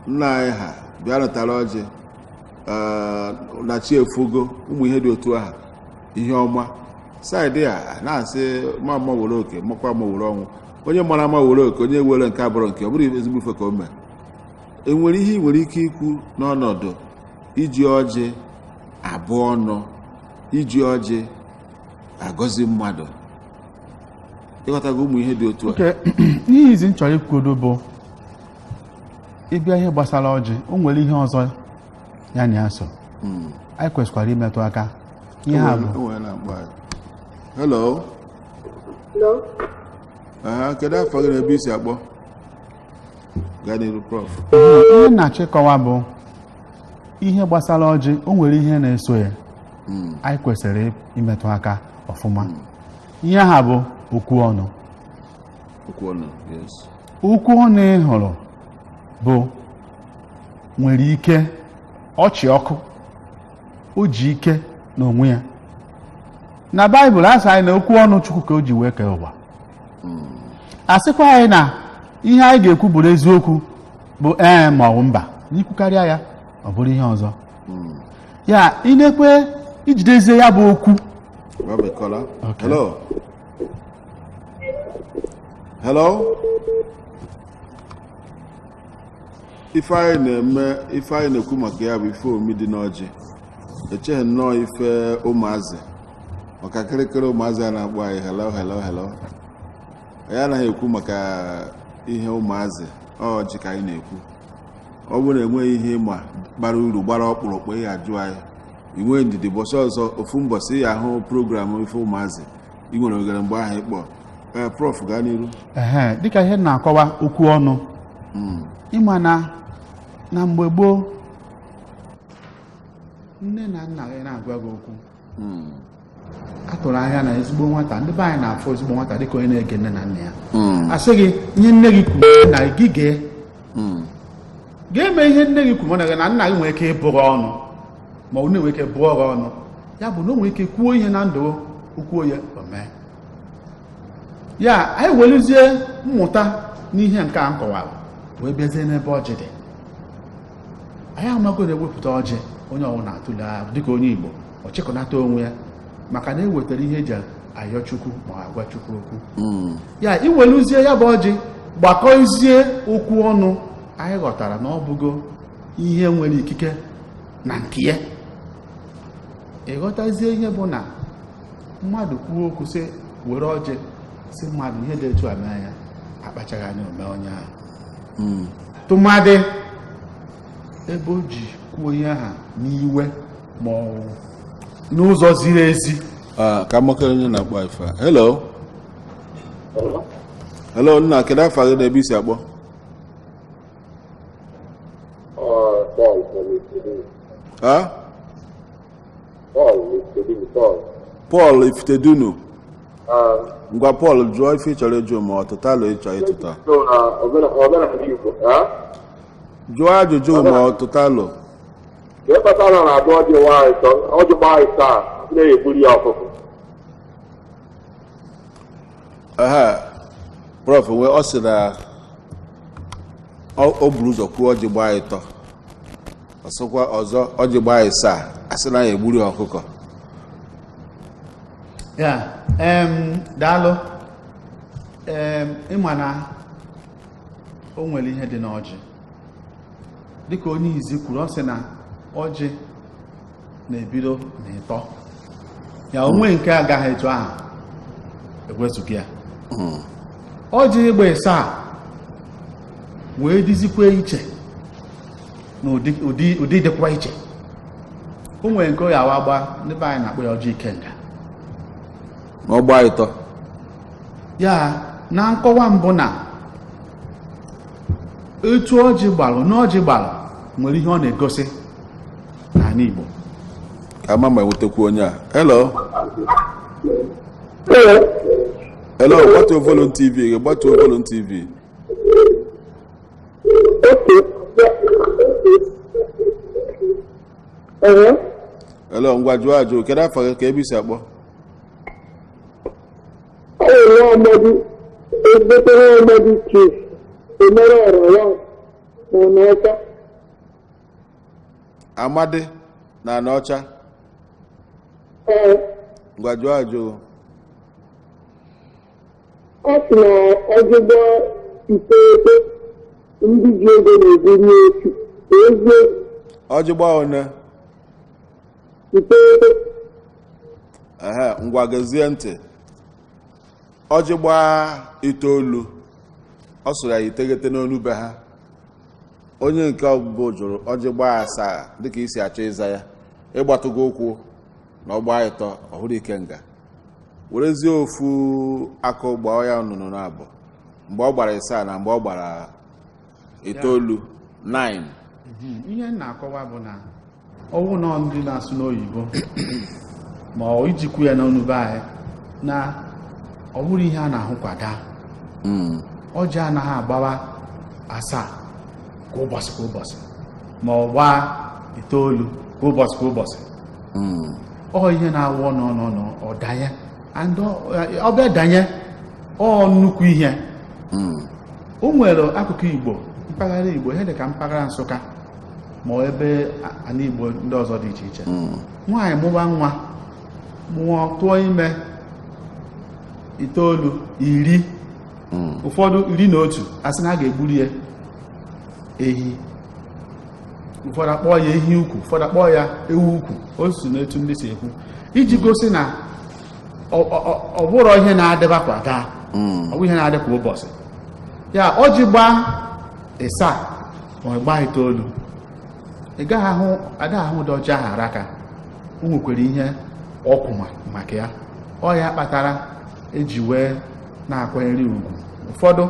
nna anyị ha bịa natara ọjị, na chi efogo, ụmụ ihe dị otu aha, ihe ọma. Saịdị a na-asị ma ama were oke, makwa ama were ọnwụ. Onye mara ama were oke, onye were nke abụrụ nke, ọ bụrụ ezigbo ife ka o mee. Enwere ihe ị nwere ike ikwu n'ọnọdụ iji ọjị abụọ ọnụ iji ọjị agọzi mmadụ ịghọtago ụmụ ihe dị otu a ihe izi m chọrọ ikwudo bụ ịbịa ihe gbasara ọjị o nwere ihe ọzọ ya na ya so anyị kwesịkwara imetụ aka ihe a bụ hello kedu afọ gị na ebe isi akpọ gaa n'iru prof ihe na-achịkọwa bụ ihe gbasara ọjị o nwere ihe na-eso ya anyị kwesịrị imetụ aka ọfụma ihe ha bụ okwu ọnụ okwu ọnụ ị hụrụ bụ nwere ike ọchị ọkụ o ji ike n'onwe ya na baịbụl asị anyị na okwu ọnụ Chukwu ka o ji wee kee ụwa asịkwa anyị na ihe anyị ga-ekwu bụrụ eziokwu bụ ma ọ bụ mba n'ikwukarịa ya ọ bụrụ ihe ọzọ ya ị na-ekwe ijidezie ya bụ okwu Kola. Hello ife anyị na-ekwu maka ya bụ ife omi dị n'ọjị echeghị nnọọ ife ụmụazị maka kịrịkịrị ụmụazị a na-akpọ anyị hello anyị anaghị ekwu maka ihe ụmụazị ọjị ka anyị na-ekwu ọ bụrụ na enweghị ihe ịma gbara uru gbara ọkpụrụkpụ ihe ajụ anyị inwe ndidi bọsị ọzọ ofu mbọsị ya ahụ program ife ụmụazị ị nwere ogere mgbe ahụ ịkpọ prof gaa n'iru dịka ihe na-akọwa okwu ọnụ ịma na mgbe gboo nne na nna gị na-agwa gị okwu a tụrụ anya na ezigbo nwata ndị be anyị na-afụ ezigbo nwata dịka onye na-ege nne na nna ya asị gị ihe nne gị kwuru na gị ga-eme ihe nne gị kwuru na nna gị nwere ike ịbụrụ ọnụ ma ọ na-enwe ike bụọ ọrụ ọnụ ya bụ na o nwere ike kwuo ihe na ndụ okwuo ya omee ya anyị weluzie mmụta n'ihe nke a m kọwara wee bịazie n'ebe ọjị dị anyị amago na-ewepụta ọjị onye ọbụla atụle dịka onye Igbo ọ chịkọnata onwe ya maka na ewetara ihe eji ayọ Chukwu ma agwa Chukwu okwu ya iweluzie ya bụ ọjị gbakọzie okwu ọnụ anyị ghọtara na ọ bụgo ihe nwere ikike na nke ya ịghọtazie ihe bụ na mmadụ kwuo okwu sị were ọjị si mmadụ ihe dị etu a mee ya akpachaghị anya ome onye ahụ tụmadị ebe o ji kwuo ihe aha n'iwe ma ọ n'ụzọ ziri ezi ka mokere onye na-akpọ ife hello nna kedu afọ gị na ebe isi akpọ Paul Ifitedunu ngwa Paul jụọ ife ị chọrọ ịjụ ma ọtụta alụ ịchọ ịtụta jụọ ajụjụ ma ọtụta alụ prof wee ọ sị na o buru ụzọ kwuo ọjị gbaa ịtọ ọsọkwa ọzọ ọjị gbaa ịsaa asị na ya egburi ọkụkọ ya daalụ ịma na o nwere ihe dị n'ọjị dịka onye izi kwuru ọ sị na ọjị na-ebido n'ịtọ ya onwe nke agaghị etu ahụ egwezughị ya ọjị ịgba ịsaa wee dịzikwa iche na ụdị dịkwa iche o nwere nke ya awa gba ndị be anyị na-akpọ ya ọjị ikenga ma ọ gbaa ịtọ ya na nkọwa mbụ na etu ọjị gbalụ n'ọjị gbalụ nwere ihe ọ na-egosi n'ala Igbo ka ama ma enwetakwu onye a hello gbatuo volume TV gbatuo volume TV hello ngwa jụọ ajụ kedu afọ gị ka ebe isi akpọ Amadi na Anọcha ngwa jụọ ajụ ọ sị na ọjụgbọ iteghete ndị ji ego na-ebunye echi ezie ọjụgbọ one iteghete ngwa gezie ntị. Ọjị gbaa itoolu, ọ sụrụ ya iteghete n'onu be ha. Onye nke ọbụbụ jụrụ ọjị gbaa asaa dịka isi achọ ịza ya, ịgbatụgo ụkwụ na ọgba ịtọ ọhụrụ ikenga. Werezie ofu akụ gbaa ya nnụnụ n'abụ mgbe ọ gbara ịsaa na mgbe ọ gbara itoolu 9. Ihe na-akọwa bụ na ọwụ na ndị na-asụ n'oyibo ma ọ ijikwu ya n'ọnụ be anyị na ọ bụrụ ihe a na-ahụ kwada. Ọjị anaghị agbawa asaa kwa ụbọchị ma ọ gbaa itoolu kwa ụbọchị. Ọ ihe na-awụ ọnụ ọ danye ọ bịa danye ọ nnukwu ihe. O nwere akụkụ Igbo, mpaghara Igbo, ihe dị ka mpaghara Nsụka ma ebe ana Igbo ndị ọzọ dị iche iche. Nwaanyị mụba nwa mụọ tụọ ime itoolu 10, ụfọdụ 11 asị na a ga-egburu ya ehi, ụfọdụ akpọ ya ehi ukwu, ụfọdụ akpọ ya ewu ukwu. O so n'etu ndị si ekwu iji gosi na ọ bụrụ ihe na-adịba kwa gaa, ọ bụ ihe na-adị kwa ụbọchị. Ya ọjị gbaa ịsaa ma ọ gbaa itoolu, ị gaghị ahụ ụdị ọjị ahụ araka. O nwekwara ihe ọkwụ maka ya. Ọ ya kpatara eji wee na-akwanyere ugwu. Ụfọdụ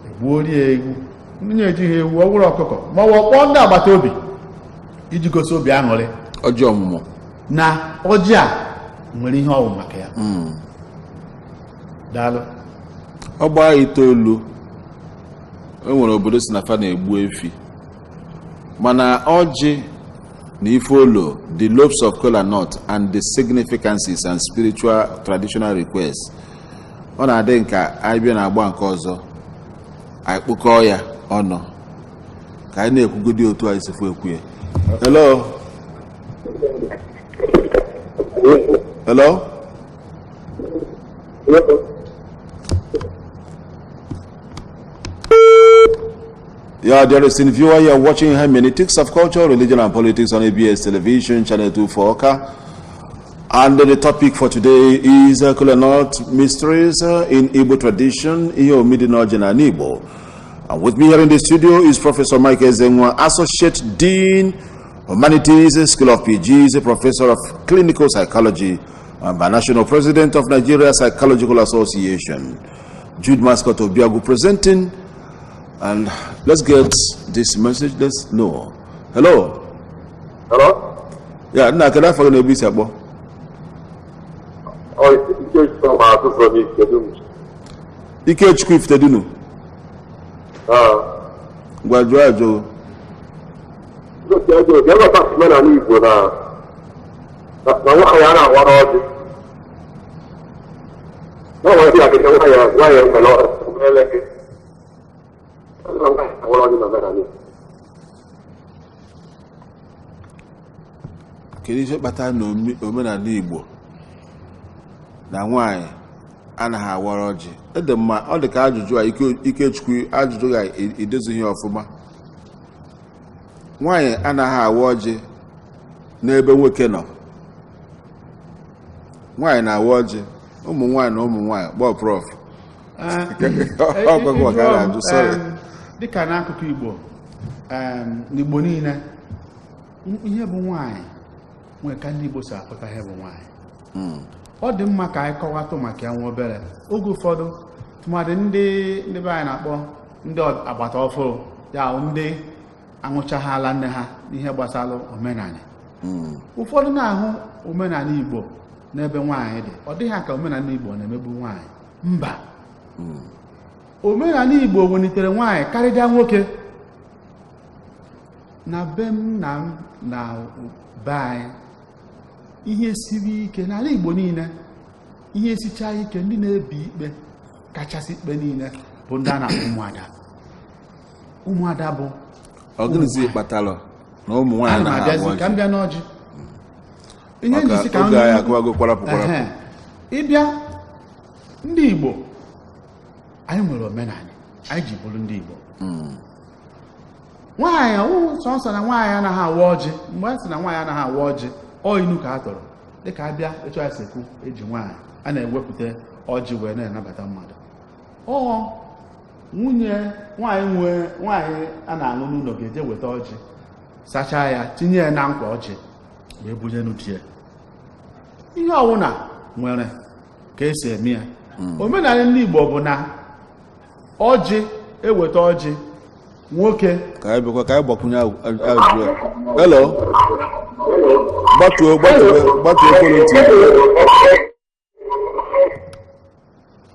egbuorie ewu, ndị ejighị ewu ọ bụrụ ọkụkọ ma ọ kpọọ ndị agbata obi iji gosi obi aṅụrị. Ọjị ọmụmụ na ọjị a nwere ihe ọwụ maka ya. Daalụ. Ọ gbaa itoolu, e nwere obodo si na fa na-egbu efi, mana ọjị na ife olo, the lobes of kola nut and the significances and spiritual traditional requests, ọ na-adị nka anyị bịa na-agba nke ọzọ anyị kpụkọọ ya ọnụ ka anyị na-ekwugodi otu anyị si ekwu ya. Hello. Yeah, dear listening viewer, you are watching Hermeneutics of Culture, Religion and Politics on ABS Television, Channel 2 for Oka. And the topic for today is Kola Nut Mysteries in Igbo Tradition, Iyo Midinogen and Igbo. And with me here in the studio is Professor Mike Ezenwa, Associate Dean, Humanities, School of PGs, Professor of Clinical Psychology, and National President of Nigeria Psychological Association. Jude Mascot of Biagu presenting. And let's get this message. Let's know. Hello. Hello? Yeah, na can I follow the busy abo? Oh, it's from our Ikechukwu Ifitedunu. Gwajuajo. Look, you never talk to men and Igbo now. That's not what I want to do. No, I think I can why I'm a lot of like it. Kedu ihe kpatara na omenala Igbo na nwaanyị anaghị awara ọjị? Ede mma, ọ dị ka ajụjụ a Ikechukwu ajụjụ ga edozighị ọfụma. Nwaanyị anaghị awa ọjị n'ebe nwoke nọ. Nwaanyị na-awa ọjị, ụmụ nwaanyị na ụmụ nwaanyị gbaa prof. Dịka n'akụkụ Igbo, n'Igbo niile, ihe bụ nwaanyị nwere ka ndị Igbo si akpụta ihe bụ nwaanyị. Ọ dị mma ka anyị kọwatụ maka ya nwa obere. Oge ụfọdụ tụmadị ndị be anyị na-akpọ ndị agbata ọfụrụ, ya ndị anwụchaghala nne ha n'ihe gbasara omenala. Ụfọdụ na-ahụ omenala Igbo n'ebe nwaanyị dị, ọ dịghị ka omenala Igbo na-emegbu nwaanyị. Mba. Omenala Igbo welitere nwaanyị karịa nwoke. Na be m na be anyị, ihe siri ike n'ala Igbo niile, ihe sicha ike, ndị na-ebi ikpe kachasị ikpe niile bụ ndị a na-akpọ ụmụada. Ụmụada bụ ọgụnụzi kpatara na ụmụ nwaanyị na-abịazi ka m bịa n'ọjị. Ihe njisi ka ịbịa ndị Igbo, anyị nwere omenala, anyị ji bụrụ ndị Igbo. Nwaanyị sọnsọ na nwaanyị anaghị awa ọjị. Mgbe a sị na nwaanyị anaghị awa ọjị, ọ inu ka a tọrọ. dịka abịa etu anyị si ekwu eji nwaanyị a na-ewepụta ọjị wee na-anabata mmadụ. Nwaanyị a na-alụ n'ụlọ ga-eje weta ọjị, sachaa ya, tinye ya na nkwa ọjị wee bunye n'utie. Ihe ọwụna nwere ka esi eme ya. Omenala ndị Igbo bụ na ọjị eweta ọjị, nwoke ka anyị gbakwunye ajụjụ. Hello, gbatuo ekwentị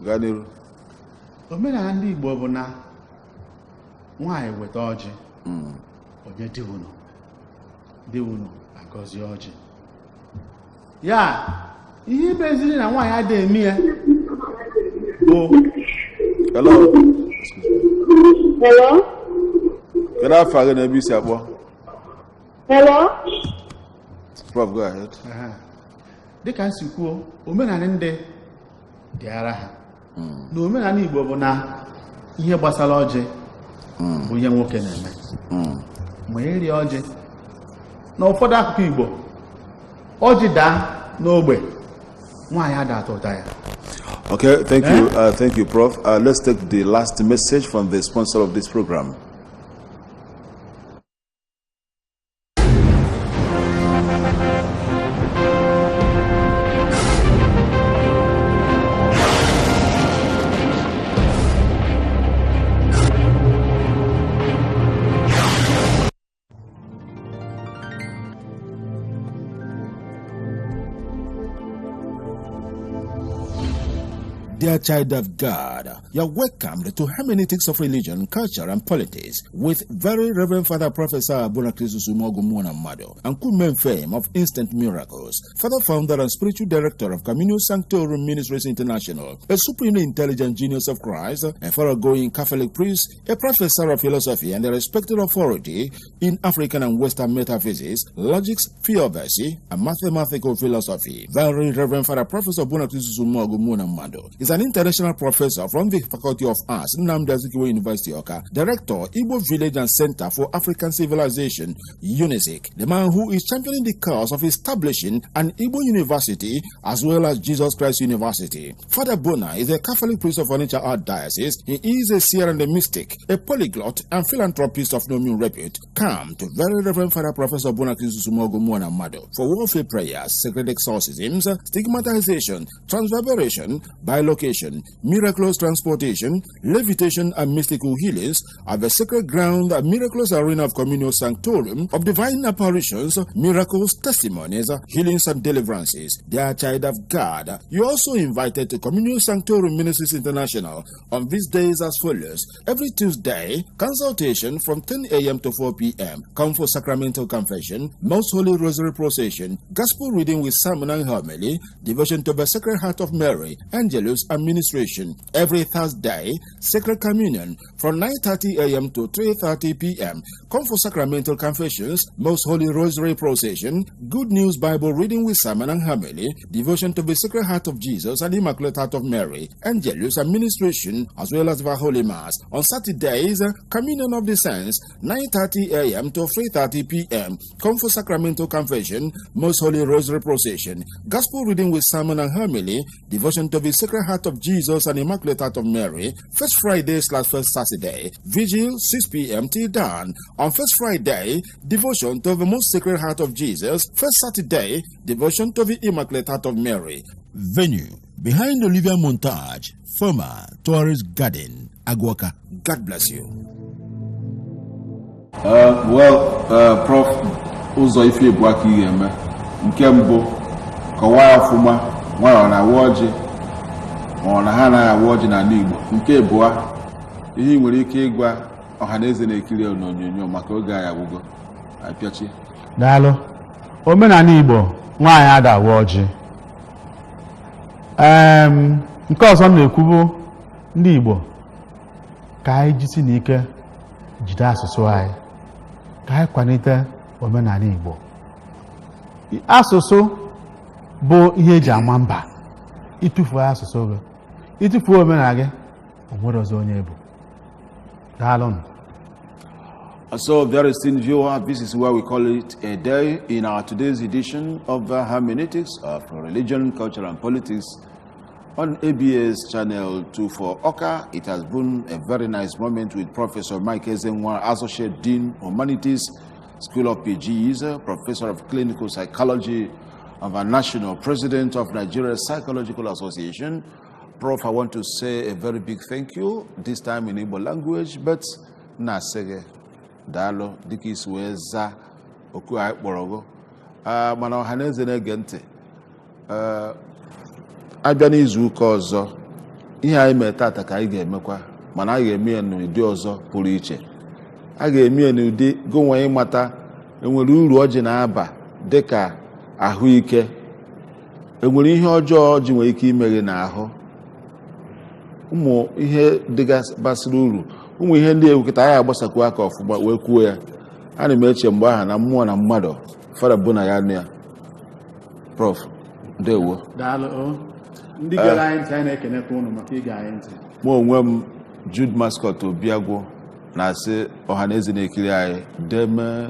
gaa n'iru. Omenala ndị Igbo bụ na nwaanyị weta ọjị, onye di unu agọzie ọjị. Ya ihe meziri na nwaanyị adịghị eme ya bụ Hello. Hello? Kedu afọ gị na ebe isi akpọ? Hello? Prof, go ahead. Dịka nsi kwuo, omenala ndị dị ara ha. Na omenala Igbo bụ na ihe gbasara ọjị bụ ihe nwoke na-eme. Ma iri ọjị na ụfọdụ akụkụ Igbo, ọjị daa n'ogbe, nwaanyị ada atọ ụta ya. Okay, thank you, Prof. Let's take the last message from the sponsor of this program. Dear child of God, you are welcomed to Hermeneutics of Religion, Culture, and Politics with Very Reverend Father Professor Bonakrisus Umogumuna Mado, and Kumen Fame of Instant Miracles, Father Founder and Spiritual Director of COMMUNIO SANCTORUM Ministries International, a supremely intelligent genius of Christ, a thoroughgoing Catholic priest, a professor of philosophy, and a respected authority in African and Western metaphysics, logics, theodicy, and mathematical philosophy. Very Reverend Father Professor Bonakrisus Umogumuna Mado is an international professor from the Faculty of Arts, Anambra University, Oka, Director, Igbo Village and Center for African Civilization, UNISIC, the man who is championing the cause of establishing an Igbo University as well as Jesus Christ University. Father Bona is a Catholic priest of Onitsha Archdiocese. He is a seer and a mystic, a polyglot and philanthropist of no mean repute. Come to Very Reverend Father Professor Bonakrisus Umogumuna Mado for warfare prayers, sacred exorcisms, stigmatization, transverbation, bilocation, miraculous transportation, levitation, and mystical healings at the sacred ground and miraculous arena of COMMUNIO SANCTORUM of divine apparitions, miracles, testimonies, healings, and deliverances. Dear child of God, you are also invited to COMMUNIO SANCTORUM Ministries International on these days as follows. Every Tuesday, consultation from 10 a.m. to 4 p.m. Come for sacramental confession, Most Holy Rosary procession, gospel reading with sermon and homily, devotion to the Sacred Heart of Mary, Angelus, administration. Every Thursday, Sacred Communion from 9:30 a.m. to 3:30 p.m. Come for sacramental confessions, Most Holy Rosary procession, Good News Bible reading with sermon and homily, devotion to the Sacred Heart of Jesus and Immaculate Heart of Mary, Angelus administration, as well as the Holy Mass. On Saturdays, Communion of the Saints, 9:30 a.m. to 3:30 p.m. Come for sacramental confession, Most Holy Rosary procession, Gospel reading with sermon and homily, devotion to the Sacred Heart of Jesus and Immaculate Heart of Mary. First Friday / first Saturday, vigil 6 p.m. till dawn. On first Friday, devotion to the Most Sacred Heart of Jesus. First Saturday, devotion to the Immaculate Heart of Mary. Venue behind Olivia Montage, former Tourist Garden, Agwaka. God bless you. Prof, ụzọ ife bụ aka ihe eme. Nke mbụ, kọwaa ọfụma nwa ọ na-awa ọjị ma ọ na ha na-awa ọjị n'ala Igbo. Nke abụọ, ihe ị nwere ike ịgwa ọha na eze na-ekiri n'onyonyo maka oge anyị agwụgo. Apịachi. Daalụ. Omenala Igbo nwaanyị ada awa ọjị. Nke ọzọ na-ekwu bụ ndị Igbo ka anyị jisi n'ike jide asụsụ anyị, ka anyị kwalite omenala Igbo. Asụsụ bụ ihe eji ama mba. Ịtụfuo asụsụ gị, ịtụfuo omenala gị, o nwere ọzọ onye bụ. Daalụ. So, very esteemed viewer, this is where we call it a day in our today's edition of Hermeneutics of Religion, Culture and Politics on ABS Channel 24 Oka. It has been a very nice moment with Professor Mike Ezenwa, Associate Dean, Humanities, School of PGs, Professor of Clinical Psychology, of our National President of Nigeria Psychological Association. Prof, I want to say a very big thank you, this time in Igbo language, but Nasege. Dalo dịka isi wee zaa oku anyị kpọrọ go mana ọha na eze na-ege ntị abịa n'izu ụka ọzọ ihe anyị mee tata ka anyị ga-emekwa mana anyị ga-eme ya n'ụdị ọzọ pụrụ iche a ga-eme ya n'ụdị gonwe ịmata enwere uru ọjị na-aba dịka ahụike enwere ihe ọjọọ ọjị nwere ike imeghe n'ahụ ụmụ ihe dịgasịrị uru ụmụ ihe ndị ewukọta anyị agbasakwu aka ọfụma wee kwuo ya ana m eche mgbe aha na mmụọ na mmadụ fara bụ na ya nụ ya Prof ndewo daalụ ndị gere anyị ntị anyị na-ekenekwa unu maka ige anyị ntị mụ onwe m Jude Mascot Obiagwo na-asị ọha na eze na-ekiri anyị deme